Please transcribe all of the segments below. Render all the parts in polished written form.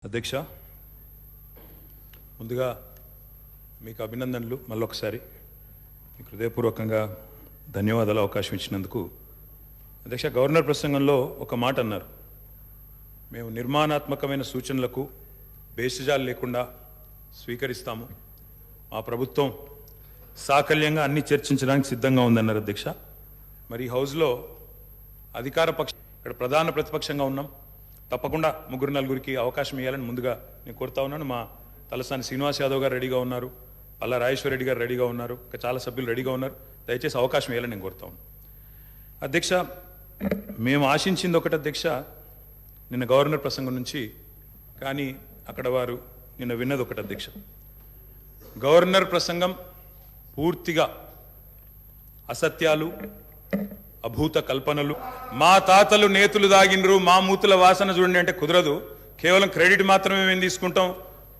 అధ్యక్ష ముందుగా మీకు అభినందనలు మళ్ళొకసారి మీకు హృదయపూర్వకంగా ధన్యవాదాలు అవకాశం ఇచ్చినందుకు. అధ్యక్ష, గవర్నర్ ప్రసంగంలో ఒక మాట అన్నారు, మేము నిర్మాణాత్మకమైన సూచనలకు బేసిజాలు లేకుండా స్వీకరిస్తాము, మా ప్రభుత్వం సాకల్యంగా అన్ని చర్చించడానికి సిద్ధంగా ఉందన్నారు. అధ్యక్ష, మరి ఈ హౌస్లో అధికార పక్షం ఇక్కడ ప్రధాన ప్రతిపక్షంగా ఉన్నాం, తప్పకుండా ముగ్గురు నలుగురికి అవకాశం ఇవ్వాలని ముందుగా నేను కోరుతా ఉన్నాను. మా తలసాని శ్రీనివాస్ యాదవ్ గారు రెడీగా ఉన్నారు, పల్లా రాజేశ్వర రెడ్డి గారు రెడీగా ఉన్నారు, ఇంకా చాలా సభ్యులు రెడీగా ఉన్నారు. దయచేసి అవకాశం ఇవ్వాలని నేను కోరుతా ఉన్నాను. అధ్యక్ష, మేము ఆశించింది ఒకటి అధ్యక్ష, నిన్న గవర్నర్ ప్రసంగం నుంచి, కానీ అక్కడ వారు నిన్న విన్నది ఒకటి అధ్యక్ష. గవర్నర్ ప్రసంగం పూర్తిగా అసత్యాలు, అభూత కల్పనలు. మా తాతలు నేతులు దాగినరు, మా మూతుల వాసన చూడండి అంటే కుదరదు. కేవలం క్రెడిట్ మాత్రమే మేము తీసుకుంటాం.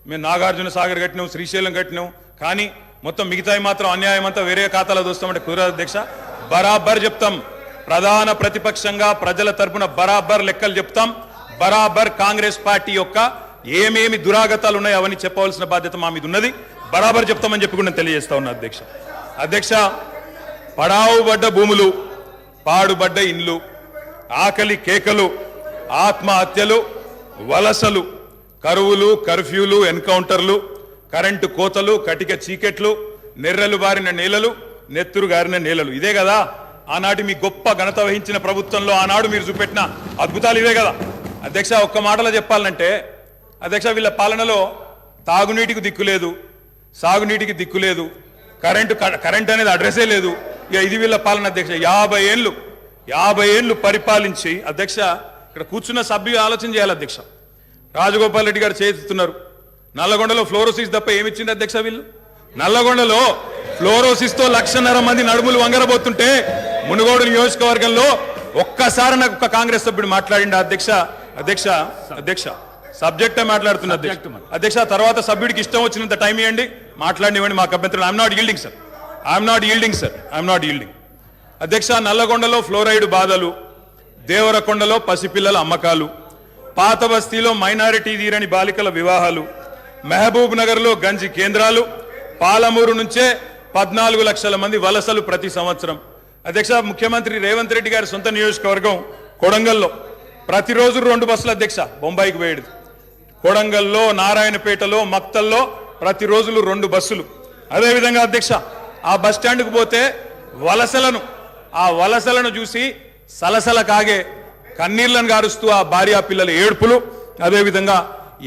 మేము నాగార్జున సాగర్ కట్టినాం, శ్రీశైలం కట్టినాం, కానీ మొత్తం మిగతాయి మాత్రం అన్యాయం అంతా వేరే ఖాతాలో దోస్తామంటే కుదరదు అధ్యక్ష. బరాబర్ చెప్తాం, ప్రధాన ప్రతిపక్షంగా ప్రజల తరపున బరాబర్ లెక్కలు చెప్తాం. బరాబర్ కాంగ్రెస్ పార్టీ యొక్క ఏమేమి దురాగతాలు ఉన్నాయో అవన్నీ చెప్పవలసిన బాధ్యత మా మీద ఉన్నది. బరాబర్ చెప్తామని చెప్పి కూడా తెలియజేస్తా ఉన్నా అధ్యక్ష. అధ్యక్ష, పడావుబడ్డ భూములు, పాడుబడ్డ ఇండ్లు, ఆకలి కేకలు, ఆత్మహత్యలు, వలసలు, కరువులు, కర్ఫ్యూలు, ఎన్కౌంటర్లు, కరెంటు కోతలు, కటిక చీకెట్లు, నెర్రెలు బారిన నేలలు, నెత్తురు గారిన నేలలు. ఇదే కదా ఆనాటి మీ గొప్ప ఘనత వహించిన ప్రభుత్వంలో ఆనాడు మీరు చూపెట్టిన అద్భుతాలు ఇవే కదా అధ్యక్ష. ఒక్క మాటలో చెప్పాలంటే అధ్యక్ష, వీళ్ళ పాలనలో తాగునీటికి దిక్కు లేదు, సాగునీటికి దిక్కు లేదు, కరెంట్ అనేది అడ్రస్సే లేదు. ఇక ఇది వీళ్ళ పాలన అధ్యక్ష. 50 ఏళ్ళు పరిపాలించి అధ్యక్ష, ఇక్కడ కూర్చున్న సభ్యులు ఆలోచన చేయాలి అధ్యక్ష. రాజగోపాల్ రెడ్డి గారు చేస్తున్నారు, నల్లగొండలో ఫ్లోరోసిస్ తప్ప ఏమిచ్చింది అధ్యక్ష వీళ్ళు? నల్లగొండలో ఫ్లోరోసిస్ తో 1,50,000 మంది నడుములు వంగరబోతుంటే మునుగోడు నియోజకవర్గంలో ఒక్కసారి నాకు ఒక కాంగ్రెస్ సభ్యుడు మాట్లాడింది అధ్యక్ష. అధ్యక్ష అధ్యక్ష సబ్జెక్టే మాట్లాడుతున్నా అధ్యక్ష. తర్వాత సభ్యుడికి ఇష్టం వచ్చినంత టైం ఇవ్వండి, మాట్లాడినివ్వండి, మాకు అభ్యంతరం. I'm not yielding sir, I'm not yielding. అధ్యక్ష, నల్లగొండలో ఫ్లోరైడ్ బాధలు, దేవరకొండలో పసిపిల్లల అమ్మకాలు, పాత బస్తీలో మైనారిటీ తీరని బాలికల వివాహాలు, మహబూబ్ నగర్లో గంజి కేంద్రాలు, పాలమూరు నుంచే 14 లక్షల మంది వలసలు ప్రతి సంవత్సరం. అధ్యక్ష, ముఖ్యమంత్రి రేవంత్ రెడ్డి గారి సొంత నియోజకవర్గం కొడంగల్లో ప్రతిరోజు 2 బస్సులు అధ్యక్ష బొంబాయికి పోయేది. కొడంగల్లో, నారాయణపేటలో, మక్తల్లో ప్రతిరోజులు 2 బస్సులు. అదేవిధంగా అధ్యక్ష, ఆ బస్ స్టాండ్కు పోతే ఆ వలసలను చూసి సలసల కాగే కన్నీళ్లను గారుస్తూ ఆ భార్యా పిల్లల ఏడుపులు. అదేవిధంగా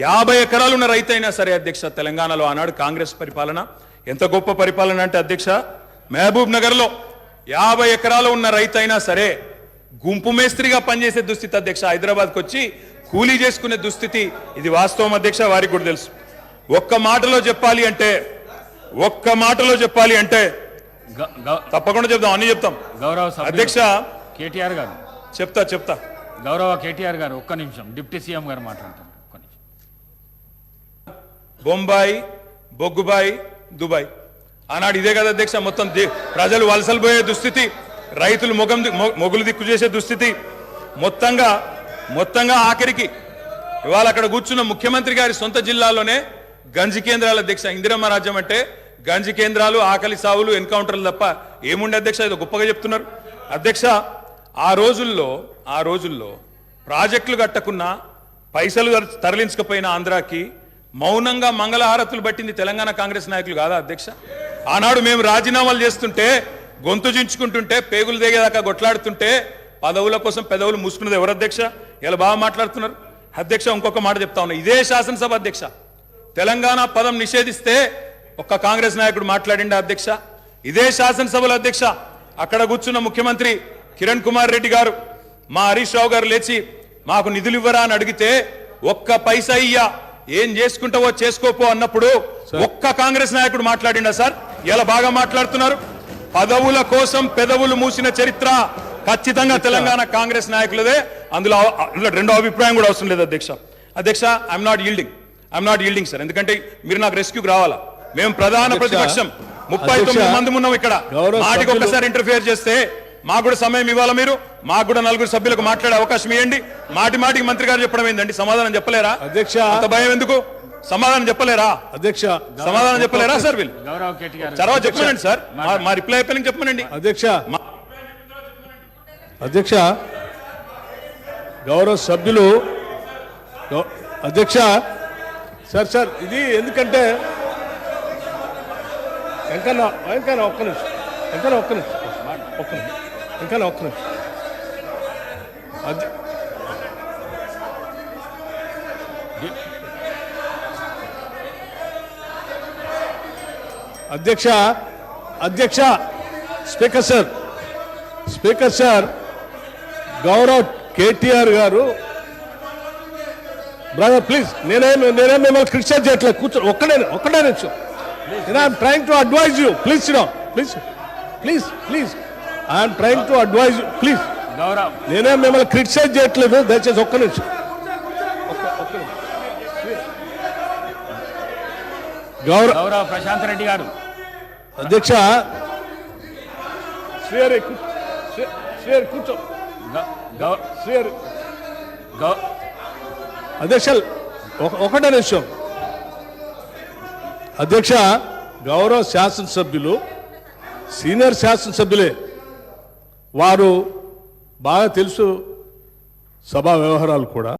50 ఎకరాలు ఉన్న రైతైనా సరే అధ్యక్ష, తెలంగాణలో ఆనాడు కాంగ్రెస్ పరిపాలన ఎంత గొప్ప పరిపాలన అంటే అధ్యక్ష, మహబూబ్ నగర్లో 50 ఎకరాలు ఉన్న రైతైనా సరే గుంపు మేస్త్రిగా పనిచేసే దుస్థితి అధ్యక్ష. హైదరాబాద్కి వచ్చి కూలీ చేసుకునే దుస్థితి. ఇది వాస్తవం అధ్యక్ష, వారికి కూడా తెలుసు. ఒక్క మాటలో చెప్పాలి అంటే తప్పకుండా చెప్తాం, అన్ని చెప్తాం. గౌరవ అధ్యక్ష కేటీఆర్ గారు చెప్తా గౌరవ కేటీఆర్ గారు ఒక్క నిమిషం, డిప్యూటీ సీఎం గారు మాట్లాడతారు. ఒక్క నిమిషం. బొంబాయి, బొగ్గుబాయి, దుబాయ్ ఆనాడు ఇదే కదా అధ్యక్ష. మొత్తం ప్రజలు వలసలు పోయే దుస్థితి, రైతులు మొగులు దిక్కు చేసే దుస్థితి. మొత్తంగా ఆఖరికి ఇవాళ అక్కడ కూర్చున్న ముఖ్యమంత్రి గారి సొంత జిల్లాలోనే గంజి కేంద్రాల అధ్యక్ష. ఇందిరమ్మ రాజ్యం అంటే గంజి కేంద్రాలు, ఆకలి సావులు, ఎన్కౌంటర్లు తప్ప ఏముండే అధ్యక్ష? ఇది గొప్పగా చెప్తున్నారు అధ్యక్ష. ఆ రోజుల్లో ప్రాజెక్టులు కట్టకున్నా, పైసలు తరలించకపోయిన ఆంధ్రాకి మౌనంగా మంగళహారతులు పట్టింది తెలంగాణ కాంగ్రెస్ నాయకులు కాదా అధ్యక్ష? ఆనాడు మేము రాజీనామాలు చేస్తుంటే, గొంతు చించుకుంటుంటే, పేగులు దిగేదాకా కొట్లాడుతుంటే, పదవుల కోసం పెదవులు మూసుకున్నది ఎవరు అధ్యక్ష? ఇలా బాగా మాట్లాడుతున్నారు అధ్యక్ష. ఇంకొక మాట చెప్తా ఉన్నా, ఇదే శాసనసభ అధ్యక్ష, తెలంగాణ పదం నిషేధిస్తే ఒక్క కాంగ్రెస్ నాయకుడు మాట్లాడిండా అధ్యక్ష? ఇదే శాసనసభలో అధ్యక్ష, అక్కడ కూర్చున్న ముఖ్యమంత్రి కిరణ్ కుమార్ రెడ్డి గారు, మా హరీష్ రావు గారు లేచి మాకు నిధులు ఇవ్వరా అని అడిగితే, ఒక్క పైసా ఇయ్యా, ఏం చేసుకుంటావో చేసుకోపో అన్నప్పుడు ఒక్క కాంగ్రెస్ నాయకుడు మాట్లాడిండా సార్? ఇలా బాగా మాట్లాడుతున్నారు. పదవుల కోసం పెదవులు మూసిన చరిత్ర ఖచ్చితంగా తెలంగాణ కాంగ్రెస్ నాయకులదే. అందులో రెండో అభిప్రాయం కూడా అవసరం లేదు అధ్యక్ష. ఐఎమ్ నాట్ ఈల్డింగ్ సార్, ఎందుకంటే మీరు నాకు రెస్క్యూకి రావాలా. మేము ప్రధాన ప్రతిపక్షం, 39 మంది ఉన్నాం ఇక్కడ. మాటికి ఒక్కసారి ఇంటర్ఫియర్ చేస్తే మాకు కూడా సమయం ఇవ్వాలా మీరు, మాకు కూడా 4 సభ్యులకు మాట్లాడే అవకాశం ఇవ్వండి. మాటికి మంత్రి గారు చెప్పడం ఏందండి, సమాధానం చెప్పలేరా అధ్యక్ష, అంత భయం ఎందుకు? సమాధానం చెప్పలేరా అధ్యక్ష, సమాధానం చెప్పలేరా సార్? వీళ్ళు గౌరవ్ కేటీ గారు చరవా చెప్పమనండి సార్, మా రిప్లై అయిపోయిన చెప్పమనండి. అధ్యక్ష, అధ్యక్ష, గౌరవ సభ్యులు, అధ్యక్ష, సార్ ఇది ఎందుకంటే వెంకన్న ఒక్క నిమిషం, అధ్యక్ష, స్పీకర్ సార్, గౌరవ్ కేటీఆర్ గారు, బ్రదర్ ప్లీజ్, నేనేం మిమ్మల్ని క్రిటిసైజ్ చేయట్లేదు, కూర్చో, ఒక్కడే నిమిషం. I'm trying to advise you, please I'm trying to advise you, please. Gaurav నేనేం మిమ్మల్ని క్రిటిసైజ్ చేయట్లేదు, దయచేసి ఒక్క నిమిషం. గౌరవ్ ప్రశాంత్ రెడ్డి గారు, అధ్యక్ష, శ్రీహరి కూర్చో. అధ్యక్ష ఒకటే నిమిషం. అధ్యక్ష, గౌరవ శాసనసభ్యులు సీనియర్ శాసనసభ్యులే, వారు బాగా తెలుసు సభా వ్యవహారాలు కూడా.